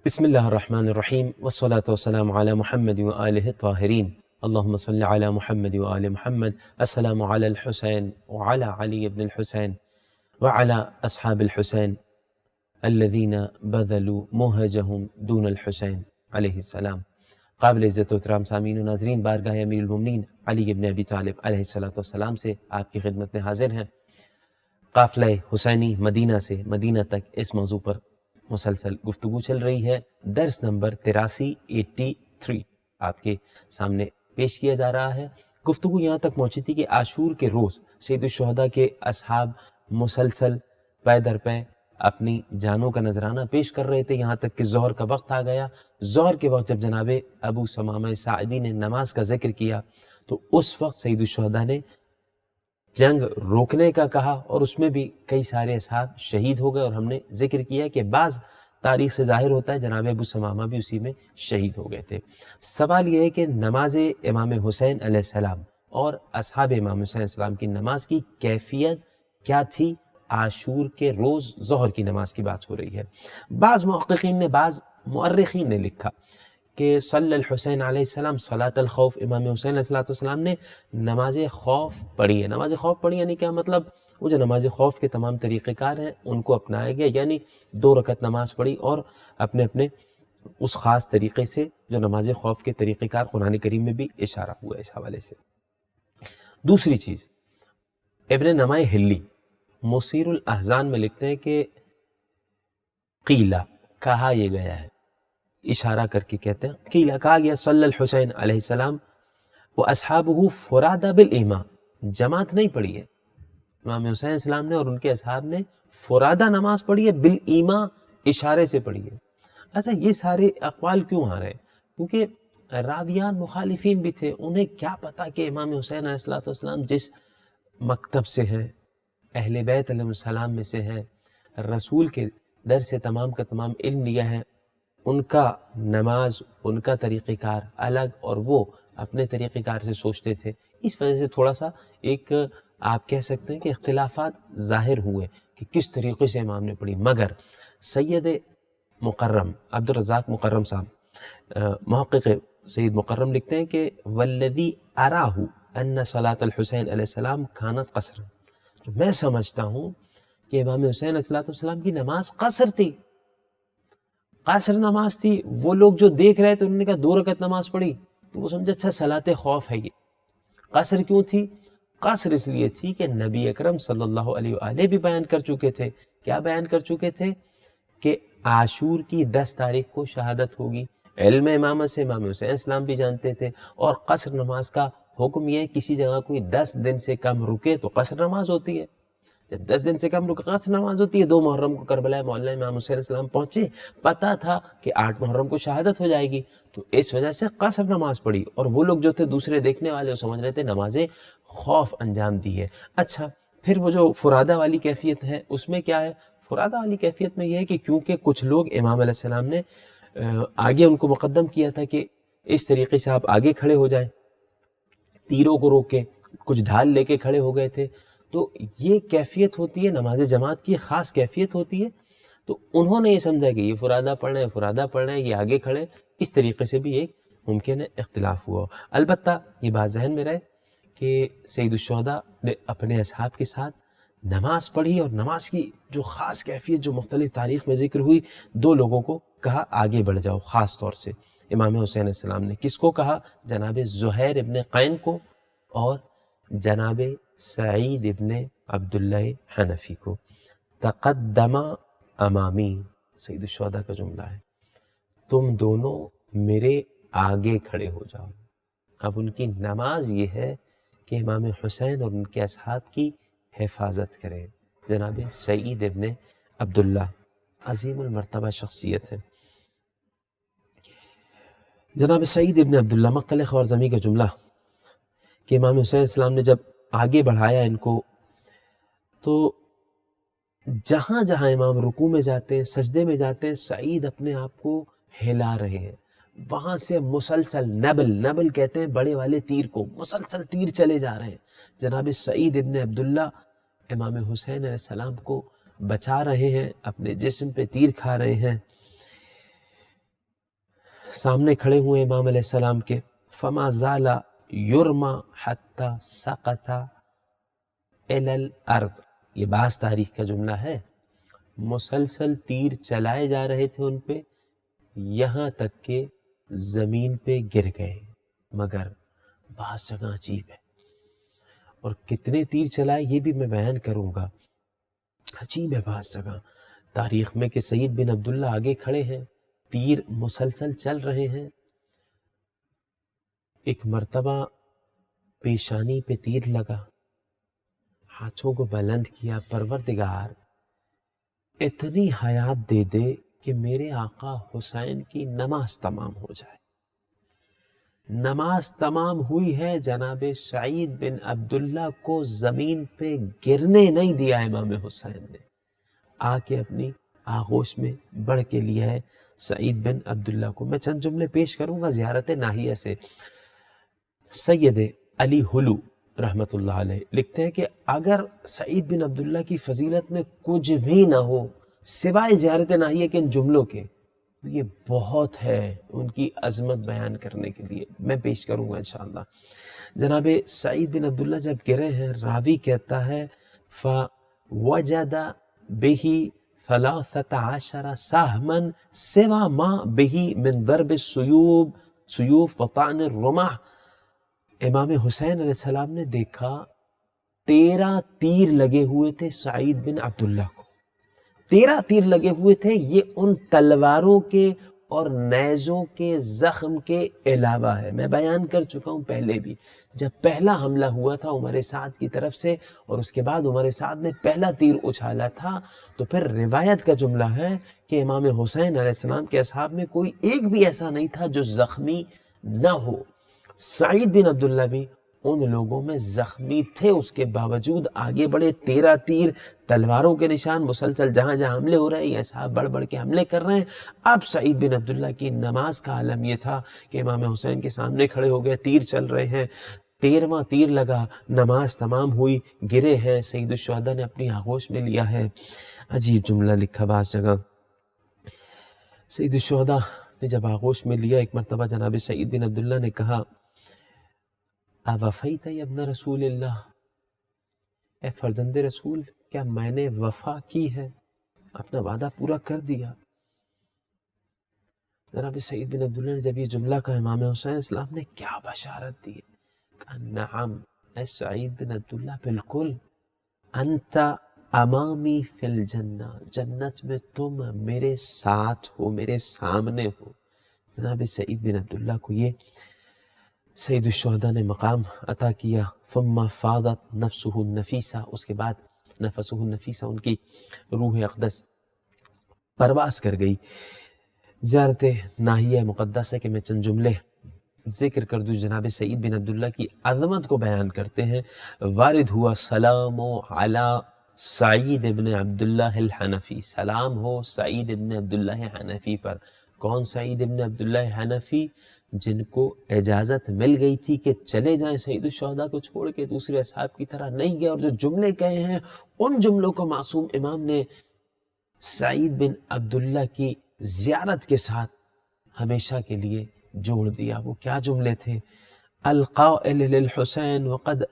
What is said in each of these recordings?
بسم الله الرحمن الرحيم والصلاة والسلام على محمد وآله الطاهرين اللهم صل على محمد وآل محمد. السلام على الحسين وعلى علي بن الحسين وعلى أصحاب الحسين الذين بذلوا مهجهم دون الحسين علیہ السلام. قابل عزت و احترام سامعین و ناظرین، بارگاہ امیر المومنین علی بن ابی طالب علیہ السلام سے آپ کی خدمت میں حاضر ہیں. قافلہ حسینی مدینہ سے مدینہ تک اس موضوع پر مسلسل گفتگو چل رہی ہے. درس نمبر 83 آپ کے سامنے پیش کیا جا رہا ہے. گفتگو یہاں تک پہنچی تھی کہ عاشور کے روز سید الشہداء کے اصحاب مسلسل پے در پے اپنی جانوں کا نذرانہ پیش کر رہے تھے، یہاں تک کہ ظہر کا وقت آ گیا. ظہر کے وقت جب جناب ابو ثمامہ ساعدی نے نماز کا ذکر کیا تو اس وقت سید الشہداء نے جنگ روکنے کا کہا، اور اس میں بھی کئی سارے اصحاب شہید ہو گئے. اور ہم نے ذکر کیا کہ بعض تاریخ سے ظاہر ہوتا ہے جناب ابو ثمامہ بھی اسی میں شہید ہو گئے تھے. سوال یہ ہے کہ نماز امام حسین علیہ السلام اور اصحاب امام حسین علیہ السلام کی نماز کی کیفیت کیا تھی؟ عاشور کے روز ظہر کی نماز کی بات ہو رہی ہے. بعض محققین نے، بعض مؤرخین نے لکھا کہ صلی الحسین علیہ السلام صلاۃ الخوف، امام حسین علیہ السلام نے نماز خوف پڑھی ہے. نماز خوف پڑھی یعنی کیا مطلب؟ وہ جو نماز خوف کے تمام طریقہ کار ہیں ان کو اپنایا گیا، یعنی 2 رکعت نماز پڑھی اور اپنے اپنے اس خاص طریقے سے جو نماز خوف کے طریقہ کار قرآن کریم میں بھی اشارہ ہوا ہے اس حوالے سے. دوسری چیز، ابن نمائے ہلی مصیر الاحزان میں لکھتے ہیں کہ قیلہ کہا یہ گیا ہے، اشارہ کر کے کہتے ہیں قیلہ کہا گیا صلی الحسین علیہ السلام و اصحابہ فرادہ بالایما، جماعت نہیں پڑھی ہے. امام حسین علیہ السلام نے اور ان کے اصحاب نے فرادہ نماز پڑھی ہے، بالایما اشارے سے پڑھی ہے. اچھا، یہ سارے اقوال کیوں آ رہے ہیں؟ کیونکہ راویان مخالفین بھی تھے، انہیں کیا پتا کہ امام حسین علیہ السلام جس مکتب سے ہیں، اہل بیت علیہ السلام میں سے ہیں، رسول کے در سے تمام کا تمام علم لیا ہے، ان کا نماز، ان کا طریقہ کار الگ اور وہ اپنے طریقہ کار سے سوچتے تھے. اس وجہ سے تھوڑا سا ایک آپ کہہ سکتے ہیں کہ اختلافات ظاہر ہوئے کہ کس طریقے سے امام نے پڑھی. مگر سید مکرم عبد الرزاق مکرم صاحب، محقق سید مکرم لکھتے ہیں کہ والذی اراہ ان صلاۃ الحسین علیہ السلام کانت قصرا، میں سمجھتا ہوں کہ امام حسین علیہ السلام کی نماز قصر تھی، قصر نماز تھی. وہ لوگ جو دیکھ رہے تھے انہوں نے کہا 2 رکعت نماز پڑھی تو وہ سمجھا اچھا صلاۃ خوف ہے. یہ قصر کیوں تھی؟ قصر اس لیے تھی کہ نبی اکرم صلی اللہ علیہ وآلہ بھی بیان کر چکے تھے. کیا بیان کر چکے تھے؟ کہ عاشور کی 10 تاریخ کو شہادت ہوگی. علم امامت سے امام حسین اسلام بھی جانتے تھے. اور قصر نماز کا حکم یہ ہے کسی جگہ کوئی 10 دن سے کم رکے تو قصر نماز ہوتی ہے. جب 10 دن سے کم رکے قصر نماز ہوتی ہے. 2 محرم کو کربلا معلیٰ امام حسین السلام پہنچے، پتہ تھا کہ 8 محرم کو شہادت ہو جائے گی، تو اس وجہ سے قصر نماز پڑھی. اور وہ لوگ جو تھے دوسرے دیکھنے والے وہ سمجھ رہے تھے نماز خوف انجام دی ہے. اچھا، پھر وہ جو فرادہ والی کیفیت ہے اس میں کیا ہے؟ فرادہ والی کیفیت میں یہ ہے کہ کیونکہ کچھ لوگ امام علیہ السلام نے آگے ان کو مقدم کیا تھا کہ اس طریقے سے آپ آگے کھڑے ہو جائیں، تیروں کو روک کے کچھ ڈھال لے کے کھڑے ہو گئے تھے. تو یہ کیفیت ہوتی ہے نماز جماعت کی، خاص کیفیت ہوتی ہے. تو انہوں نے یہ سمجھا کہ یہ فرادہ پڑھنا ہے، فرادہ پڑھنا ہے، یہ آگے کھڑے. اس طریقے سے بھی ایک ممکن ہے اختلاف ہوا. البتہ یہ بات ذہن میں رہے کہ سید الشہداء نے اپنے اصحاب کے ساتھ نماز پڑھی، اور نماز کی جو خاص کیفیت جو مختلف تاریخ میں ذکر ہوئی، 2 لوگوں کو کہا آگے بڑھ جاؤ. خاص طور سے امام حسین علیہ السلام نے کس کو کہا؟ جناب زہیر ابن قین کو اور جناب سعید ابن عبداللہ حنفی کو. تقدم امامی، سید الشہداء کا جملہ ہے، تم دونوں میرے آگے کھڑے ہو جاؤ. اب ان کی نماز یہ ہے کہ امام حسین اور ان کے اصحاب کی حفاظت کریں. جناب سعید ابن عبداللہ عظیم المرتبہ شخصیت ہے. جناب سعید ابن عبداللہ مقتل خوارزمی کا جملہ کہ امام حسین السلام نے جب آگے بڑھایا ان کو تو جہاں جہاں امام رکوع میں جاتے ہیں، سجدے میں جاتے ہیں، سعید اپنے آپ کو ہلا رہے ہیں. وہاں سے مسلسل نبل کہتے ہیں بڑے والے تیر کو، مسلسل تیر چلے جا رہے ہیں. جناب سعید ابن عبداللہ امام حسین علیہ السلام کو بچا رہے ہیں، اپنے جسم پہ تیر کھا رہے ہیں. سامنے کھڑے ہوئے امام علیہ السلام کے، فما زال یرما حتی سقط الی الارض، یہ بعض تاریخ کا جملہ ہے، مسلسل تیر چلائے جا رہے تھے ان پہ یہاں تک کہ زمین پہ گر گئے۔ مگر بعض جگہ عجیب ہے، اور کتنے تیر چلائے یہ بھی میں بیان کروں گا، عجیب ہے بعض جگہ تاریخ میں کہ سعید بن عبداللہ آگے کھڑے ہیں، تیر مسلسل چل رہے ہیں، ایک مرتبہ پیشانی پہ تیر لگا، ہاتھوں کو بلند کیا، پروردگار اتنی حیات دے دے کہ میرے آقا حسین کی نماز تمام ہو جائے۔ نماز تمام ہوئی ہے، جناب سعید بن عبداللہ کو زمین پہ گرنے نہیں دیا امام حسین نے، آ کے اپنی آغوش میں بڑھ کے لیا ہے سعید بن عبداللہ کو۔ میں چند جملے پیش کروں گا زیارت ناہیہ سے۔ سید علی حلو رحمت اللہ علیہ لکھتے ہیں کہ اگر سعید بن عبداللہ کی فضیلت میں کچھ بھی نہ ہو سوائے زیارت ناہیہ کے ان جملوں کے، تو یہ بہت ہے ان کی عظمت بیان کرنے کے لیے، میں پیش کروں گا انشاءاللہ۔ جناب سعید بن عبداللہ جب گرے ہیں، راوی کہتا ہے فَوَجَدَ بِهِ 13 سَهْمًا سِوَى مَا بِهِ مِنْ ضَرْبِ السُّيُوفِ وَطَعْنِ الرُّمَحِ، امام حسین علیہ السلام نے دیکھا 13 تیر لگے ہوئے تھے سعید بن عبداللہ کو، 13 تیر لگے ہوئے تھے، یہ ان تلواروں کے اور نیزوں کے زخم کے علاوہ ہے۔ میں بیان کر چکا ہوں پہلے بھی، جب پہلا حملہ ہوا تھا عمر سعد کی طرف سے اور اس کے بعد عمر سعد نے پہلا تیر اچھالا تھا، تو پھر روایت کا جملہ ہے کہ امام حسین علیہ السلام کے اصحاب میں کوئی ایک بھی ایسا نہیں تھا جو زخمی نہ ہو۔ سعید بن عبداللہ بھی ان لوگوں میں زخمی تھے، اس کے باوجود آگے بڑھے، 13 تیر، تلواروں کے نشان، مسلسل جہاں جہاں حملے ہو رہے ہیں یہ صاحب بڑھ بڑھ کے حملے کر رہے ہیں۔ اب سعید بن عبداللہ کی نماز کا عالم یہ تھا کہ امام حسین کے سامنے کھڑے ہو گئے، تیر چل رہے ہیں، 13واں تیر لگا، نماز تمام ہوئی، گرے ہیں، سید الشہداء نے اپنی آغوش میں لیا ہے۔ عجیب جملہ لکھا بعض جگہ، سید الشہداء نے جب آغوش میں لیا، ایک مرتبہ جناب سعید بن عبداللہ نے کہا اوفیت یا ابن رسول اللہ، اے فرزند رسول کیا میں نے وفا کی ہے، اپنا وعدہ پورا کر دیا؟ جناب سعید بن عبداللہ نے جب یہ جملہ کہا، امام حسین اسلام نے کیا بشارت دی، کہا نعم اے سعید بن عبداللہ، بالکل، انت امامی فی الجنہ، جنت میں تم میرے ساتھ ہو، میرے سامنے ہو۔ جناب سعید بن عبداللہ کو یہ سید الشہداء نے مقام عطا کیا۔ ثم فاضت نفسہ النفیسہ، اس کے بعد نفسہ النفیسہ، ان کی روح اقدس پرواز کر گئی۔ زیارت ناہیہ مقدس ہے کہ میں چند جملے ذکر کر دوں، جناب سعید بن عبداللہ کی عظمت کو بیان کرتے ہیں۔ وارد ہوا سلام علی سعید ابن عبداللہ الحنفی، سلام ہو سعید ابن عبداللہ حنفی پر۔ کون سعید ابن عبداللہ حنفی؟ جن کو اجازت مل گئی تھی کہ چلے جائیں، سعید الشہداء کو چھوڑ کے دوسرے اصحاب کی طرح نہیں گئے، اور جو جملے کہے ہیں ان جملوں کو معصوم امام نے سعید بن عبداللہ کی زیارت کے ساتھ ہمیشہ کے لیے جوڑ دیا۔ وہ کیا جملے تھے؟ القائل للحسین وقد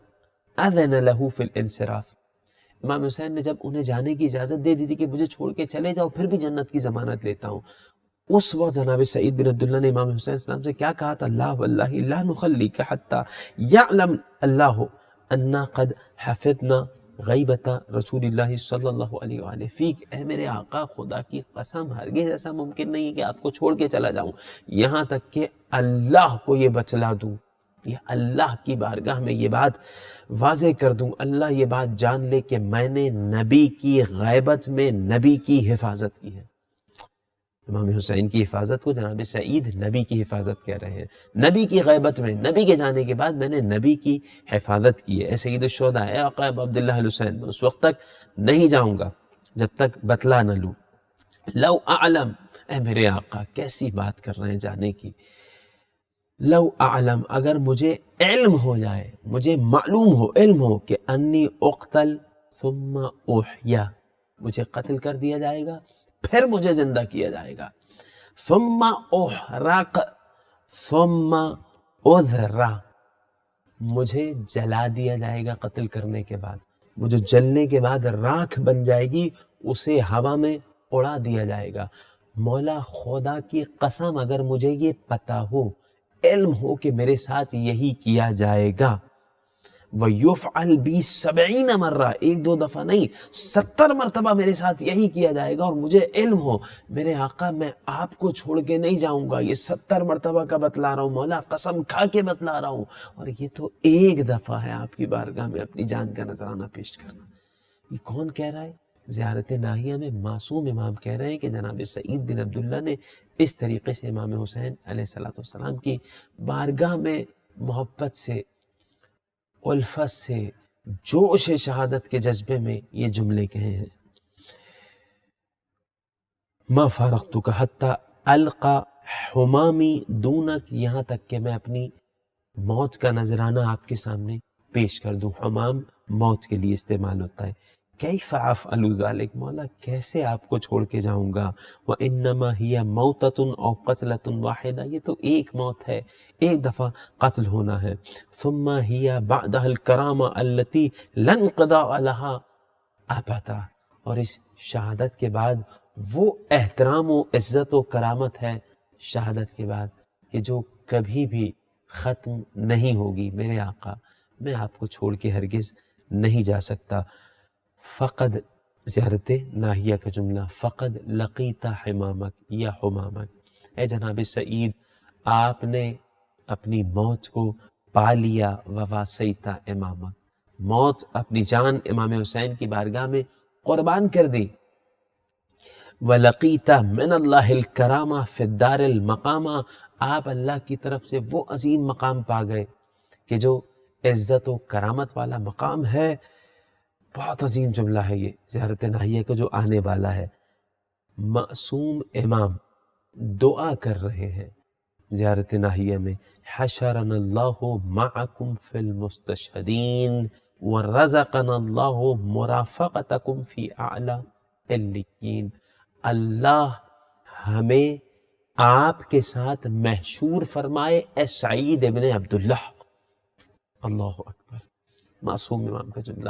اذن له فی الانصراف، امام حسین نے جب انہیں جانے کی اجازت دے دی تھی کہ مجھے چھوڑ کے چلے جاؤ، پھر بھی جنت کی ضمانت لیتا ہوں، اس وقت جناب سعید بن عبداللہ نے امام حسین السلام سے کیا کہا تھا؟ لا واللہ لا نخلیک حتی یعلم اللہ انا قد حفظنا غیبت رسول اللہ صلی اللہ علیہ وآلہ فیک، اے میرے آقا خدا کی قسم ہرگز ایسا ممکن نہیں ہے کہ آپ کو چھوڑ کے چلا جاؤں، یہاں تک کہ اللہ کو یہ بتلا دوں، یہ اللہ کی بارگاہ میں یہ بات واضح کر دوں، اللہ یہ بات جان لے کہ میں نے نبی کی غیبت میں نبی کی حفاظت کی ہے۔ امام حسین کی حفاظت کو جناب سعید نبی کی حفاظت کہہ رہے ہیں، نبی کی غیبت میں، نبی کے جانے کے بعد میں نے نبی کی حفاظت کی ہے۔ اے سید الشہداء، اے آقا ابو عبداللہ الحسین، میں اس وقت تک نہیں جاؤں گا جب تک بتلا نہ لوں۔ لو اعلم، اے میرے آقا کیسی بات کر رہے ہیں جانے کی، لو اعلم، اگر مجھے علم ہو جائے، مجھے معلوم ہو، علم ہو کہ انی اقتل ثم احیا، مجھے قتل کر دیا جائے گا پھر مجھے زندہ کیا جائے گا، ثم احرق ثم اذرا، مجھے جلا دیا جائے گا قتل کرنے کے بعد، وہ جو جلنے کے بعد راکھ بن جائے گی اسے ہوا میں اڑا دیا جائے گا۔ مولا خدا کی قسم اگر مجھے یہ پتا ہو، علم ہو کہ میرے ساتھ یہی کیا جائے گا، وَيُفْعَلْ بِي 70 مرہ، ایک دو دفعہ نہیں 70 مرتبہ میرے ساتھ یہی کیا جائے گا، اور مجھے علم ہو میرے آقا میں آپ کو چھوڑ کے نہیں جاؤں گا، یہ 70 مرتبہ کا بتلا رہا ہوں مولا، قسم کھا کے بتلا رہا ہوں، اور یہ تو ایک دفعہ ہے آپ کی بارگاہ میں اپنی جان کا نذرانہ پیش کرنا۔ یہ کون کہہ رہا ہے؟ زیارت ناہیہ میں معصوم امام کہہ رہے ہیں کہ جناب سعید بن عبداللہ نے اس طریقے سے امام حسین علیہ السلام کی بارگاہ میں محبت سے، الفت سے، جوش شہادت کے جذبے میں یہ جملے کہے ہیں۔ ما فارقتک حتی القا حمامی دونک، یہاں تک کہ میں اپنی موت کا نذرانہ آپ کے سامنے پیش کر دوں۔ حمام موت کے لیے استعمال ہوتا ہے۔ کیف افعل ذلک، مولا کیسے آپ کو چھوڑ کے جاؤں گا؟ وانما ہی موتۃ او قتلۃ واحدہ، یہ تو ایک موت ہے، ایک دفعہ قتل ہونا ہے۔ ثم ہی بعدها الکرامہ التي لا انقضاء لها ابدا، اور اس شہادت کے بعد وہ احترام و عزت و کرامت ہے شہادت کے بعد کہ جو کبھی بھی ختم نہیں ہوگی۔ میرے آقا میں آپ کو چھوڑ کے ہرگز نہیں جا سکتا۔ فقد، زیارت ناہیہ کا جملہ، فقد لقیت حمامک یا حمامک، اے جناب سعید آپ نے اپنی موت کو پا لیا، وواسیت امامک، موت اپنی جان امام حسین کی بارگاہ میں قربان کر دی۔ وَلَقِيتَ مِنَ اللَّهِ الْكَرَامَةِ فِي الدَّارِ الْمَقَامَةِ، آپ اللہ کی طرف سے وہ عظیم مقام پا گئے کہ جو عزت و کرامت والا مقام ہے۔ بہت عظیم جملہ ہے یہ زیارت ناہیہ کا جو آنے والا ہے۔ معصوم امام دعا کر رہے ہیں زیارت ناہیہ میں، حشرنا اللہ معکم فی المستشہدین ورزقنا اللہ مرافقتکم فی اعلی علیین، اللہ ہمیں آپ کے ساتھ محشور فرمائے اے سعید ابن عبداللہ۔ اللہ اکبر، معصوم امام کا جملہ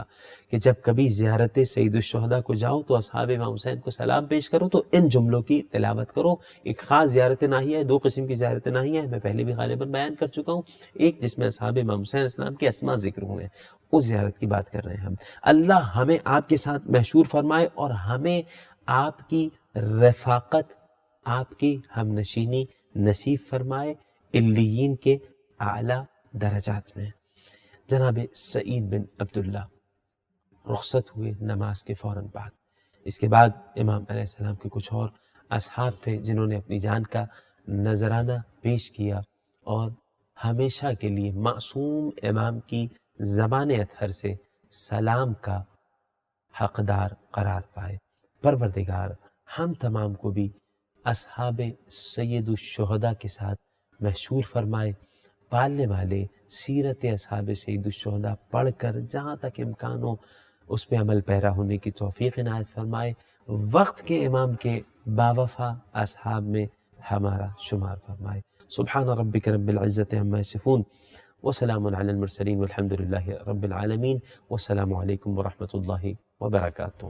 کہ جب کبھی زیارت سید الشہداء کو جاؤ تو اصحاب امام حسین کو سلام پیش کرو تو ان جملوں کی تلاوت کرو۔ ایک خاص زیارت ناہیہ ہے، دو قسم کی زیارت ناہیہ ہے، میں پہلے بھی غالباً بیان کر چکا ہوں۔ ایک جس میں اصحاب امام حسین علیہ السلام کے اسماء ذکر ہوئے ہیں، اس زیارت کی بات کر رہے ہیں ہم۔ اللہ ہمیں آپ کے ساتھ محشور فرمائے اور ہمیں آپ کی رفاقت، آپ کی ہم نشینی نصیب فرمائے علیین کے اعلیٰ درجات میں۔ جناب سعید بن عبداللہ رخصت ہوئے نماز کے فوراً بعد۔ اس کے بعد امام علیہ السلام کے کچھ اور اصحاب تھے جنہوں نے اپنی جان کا نذرانہ پیش کیا اور ہمیشہ کے لیے معصوم امام کی زبان اطہر سے سلام کا حقدار قرار پائے۔ پروردگار ہم تمام کو بھی اصحاب سید الشہداء کے ساتھ محشور فرمائے۔ پالنے والے سیرت اصحاب سید الشہداء پڑھ کر جہاں تک امکان ہو اس پہ عمل پیرا ہونے کی توفیق عنایت فرمائے۔ وقت کے امام کے باوفا اصحاب میں ہمارا شمار فرمائے۔ سبحان ربک رب العزت عما یصفون وسلام علی المرسلین والحمد للہ رب العالمین، والسلام علیکم ورحمۃ اللہ وبرکاتہ۔